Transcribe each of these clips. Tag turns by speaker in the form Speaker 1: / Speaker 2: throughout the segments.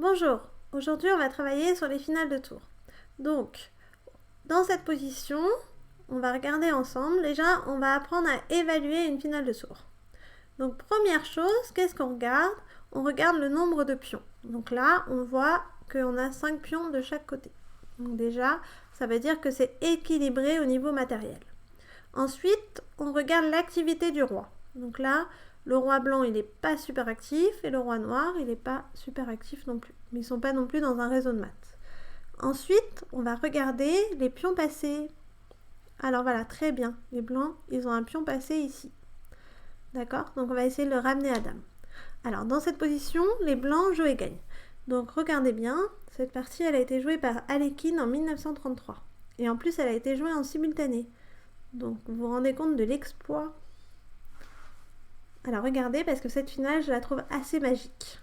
Speaker 1: Bonjour, aujourd'hui on va travailler sur les finales de tour. Donc, dans cette position, on va regarder ensemble. Déjà, on va apprendre à évaluer une finale de tour. Donc, première chose, qu'est-ce qu'on regarde? On regarde le nombre de pions. Donc là, on voit qu'on a 5 pions de chaque côté. Donc déjà, ça veut dire que c'est équilibré au niveau matériel. Ensuite, on regarde l'activité du roi. Donc là, le roi blanc, il n'est pas super actif et le roi noir, il n'est pas super actif non plus. Mais ils ne sont pas non plus dans un réseau de maths. Ensuite, on va regarder les pions passés. Alors voilà, très bien. Les blancs, ils ont un pion passé ici. D'accord? Donc on va essayer de le ramener à dame. Alors dans cette position, les blancs jouent et gagnent. Donc regardez bien, cette partie, elle a été jouée par Alekhine en 1933. Et en plus, elle a été jouée en simultané. Donc vous vous rendez compte de l'exploit. Alors regardez, parce que cette finale, je la trouve assez magique.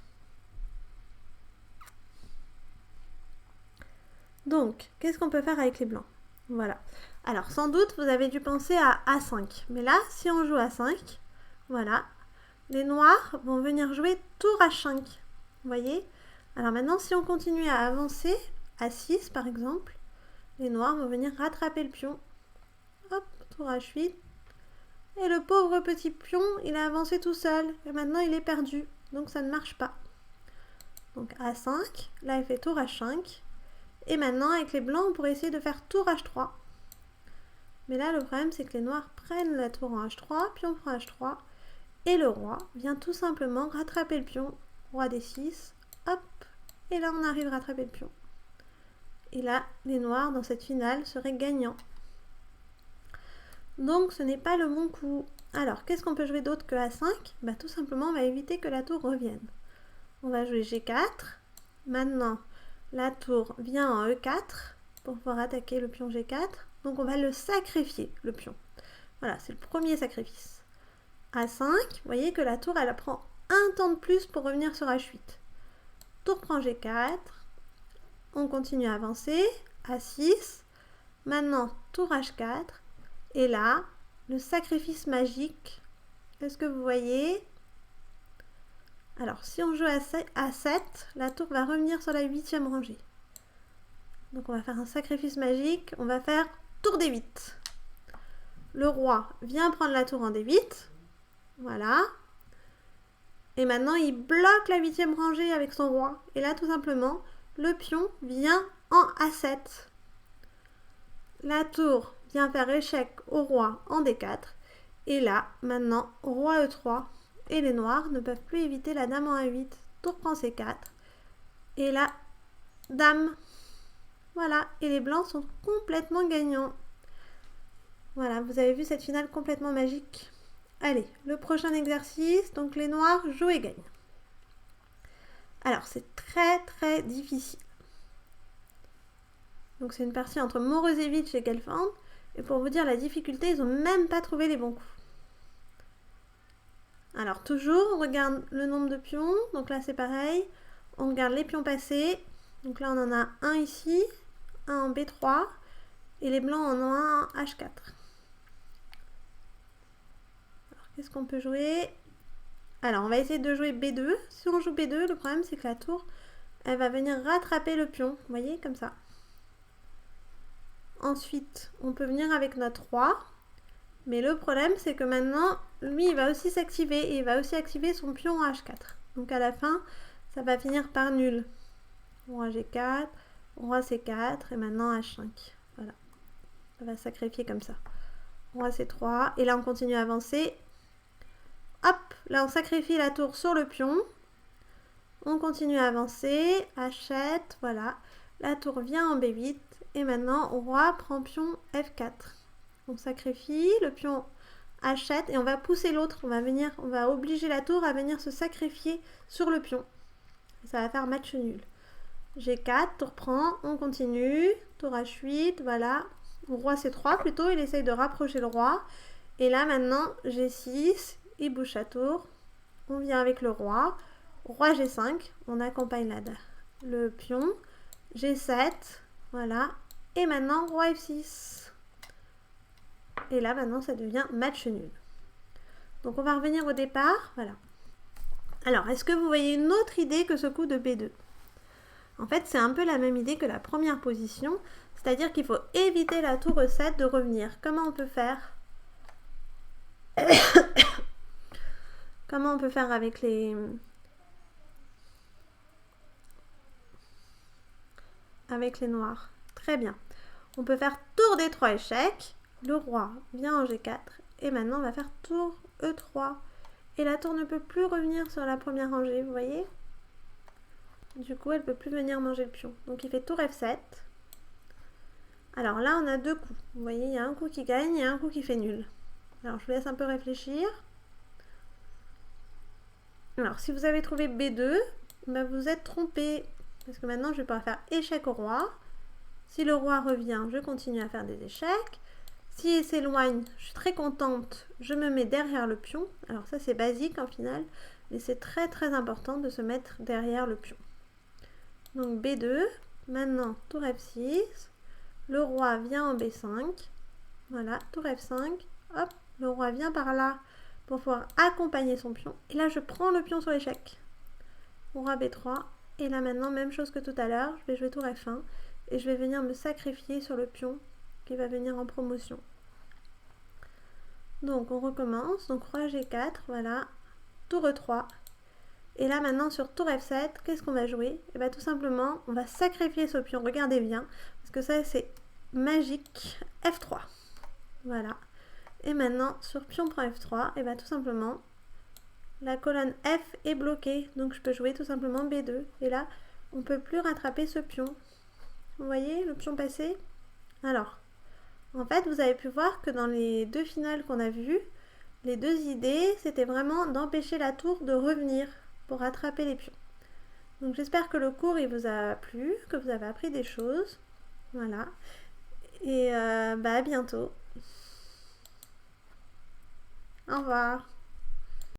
Speaker 1: Donc, qu'est-ce qu'on peut faire avec les blancs? Voilà. Alors, sans doute, vous avez dû penser à A5. Mais là, si on joue A5, voilà, les noirs vont venir jouer tour H5. Vous voyez? Alors maintenant, si on continue à avancer, A6 par exemple, les noirs vont venir rattraper le pion. Hop, tour H8. Et le pauvre petit pion, il a avancé tout seul. Et maintenant, il est perdu. Donc, ça ne marche pas. Donc, A5. Là, il fait tour H5. Et maintenant, avec les blancs, on pourrait essayer de faire tour H3. Mais là, le problème, c'est que les noirs prennent la tour en H3, pion prend H3. Et le roi vient tout simplement rattraper le pion. Roi D6. Hop. Et là, on arrive à rattraper le pion. Et là, les noirs, dans cette finale, seraient gagnants. Donc, ce n'est pas le bon coup. Alors, qu'est-ce qu'on peut jouer d'autre que A5? Bah, tout simplement, on va éviter que la tour revienne. On va jouer G4. Maintenant, la tour vient en E4 pour pouvoir attaquer le pion G4. Donc, on va le sacrifier, le pion. Voilà, c'est le premier sacrifice. A5, vous voyez que la tour, elle prend un temps de plus pour revenir sur H8. Tour prend G4. On continue à avancer. A6. Maintenant, tour H4. Et là, le sacrifice magique, est-ce que vous voyez? Alors, si on joue à 7, la tour va revenir sur la 8e rangée. Donc, on va faire un sacrifice magique. On va faire tour D8. Le roi vient prendre la tour en D8. Voilà. Et maintenant, il bloque la 8e rangée avec son roi. Et là, tout simplement, le pion vient en A7. La tour vient faire échec au roi en D4. Et là, maintenant, roi E3. Et les noirs ne peuvent plus éviter la dame en A8. Tour prend C4. Et là, dame. Voilà. Et les blancs sont complètement gagnants. Voilà, vous avez vu cette finale complètement magique. Allez, le prochain exercice. Donc, les noirs jouent et gagnent. Alors, c'est très difficile. Donc, c'est une partie entre Morozevich et Gelfand. Et pour vous dire la difficulté, ils n'ont même pas trouvé les bons coups. Alors toujours, on regarde le nombre de pions. Donc là, c'est pareil. On regarde les pions passés. Donc là, on en a un ici, un en B3. Et les blancs en ont un en H4. Alors, qu'est-ce qu'on peut jouer? Alors, on va essayer de jouer B2. Si on joue B2, le problème, c'est que la tour, elle va venir rattraper le pion. Vous voyez, comme ça. Ensuite, on peut venir avec notre roi. Mais le problème, c'est que maintenant, lui, il va aussi s'activer. Et il va aussi activer son pion en H4. Donc à la fin, ça va finir par nul. Roi G4, roi C4 et maintenant H5. Voilà. Ça va sacrifier comme ça. Roi C3. Et là, on continue à avancer. Hop, là, on sacrifie la tour sur le pion. On continue à avancer. H7, voilà. La tour vient en B8. Et maintenant, roi prend pion F4. On sacrifie le pion H7 et on va pousser l'autre. On va obliger la tour à venir se sacrifier sur le pion. Ça va faire match nul. G4, tour prend, on continue. Tour H8, voilà. Roi C3 plutôt, il essaye de rapprocher le roi. Et là maintenant, G6, il bouge sa tour. On vient avec le roi. Roi G5, on accompagne le pion. G7, voilà. Et maintenant, roi F6. Et là, maintenant, ça devient match nul. Donc, on va revenir au départ. Voilà. Alors, est-ce que vous voyez une autre idée que ce coup de B2? En fait, c'est un peu la même idée que la première position, c'est-à-dire qu'il faut éviter la tour E7 de revenir. Comment on peut faire? Comment on peut faire avec les noirs? Très bien. On peut faire tour D3 échec. Le roi vient en G4. Et maintenant, on va faire tour E3. Et la tour ne peut plus revenir sur la première rangée, vous voyez? Du coup, elle ne peut plus venir manger le pion. Donc, il fait tour F7. Alors là, on a deux coups. Vous voyez, il y a un coup qui gagne et un coup qui fait nul. Alors, je vous laisse un peu réfléchir. Alors, si vous avez trouvé B2, bah, vous êtes trompé. Parce que maintenant, je vais pouvoir faire échec au roi. Si le roi revient, je continue à faire des échecs. S'il s'éloigne, je suis très contente, je me mets derrière le pion. Alors ça, c'est basique en finale, mais c'est très très important de se mettre derrière le pion. Donc B2, maintenant tour F6, le roi vient en B5. Voilà, tour F5, hop, le roi vient par là pour pouvoir accompagner son pion. Et là, je prends le pion sur l'échec. Roi B3, et là maintenant, même chose que tout à l'heure, je vais jouer tour F1. Et je vais venir me sacrifier sur le pion qui va venir en promotion. Donc on recommence, donc roi G4, voilà, tour E3. Et là maintenant sur tour F7, qu'est-ce qu'on va jouer? Et bien tout simplement, on va sacrifier ce pion, regardez bien, parce que ça c'est magique, F3. Voilà. Et maintenant sur pion prend F3, et bien tout simplement, la colonne F est bloquée, donc je peux jouer tout simplement B2. Et là, on ne peut plus rattraper ce pion. Vous voyez le pion passé? Alors, en fait, vous avez pu voir que dans les deux finales qu'on a vues, les deux idées, c'était vraiment d'empêcher la tour de revenir pour rattraper les pions. Donc j'espère que le cours, il vous a plu, que vous avez appris des choses. Voilà. Et à bientôt. Au revoir.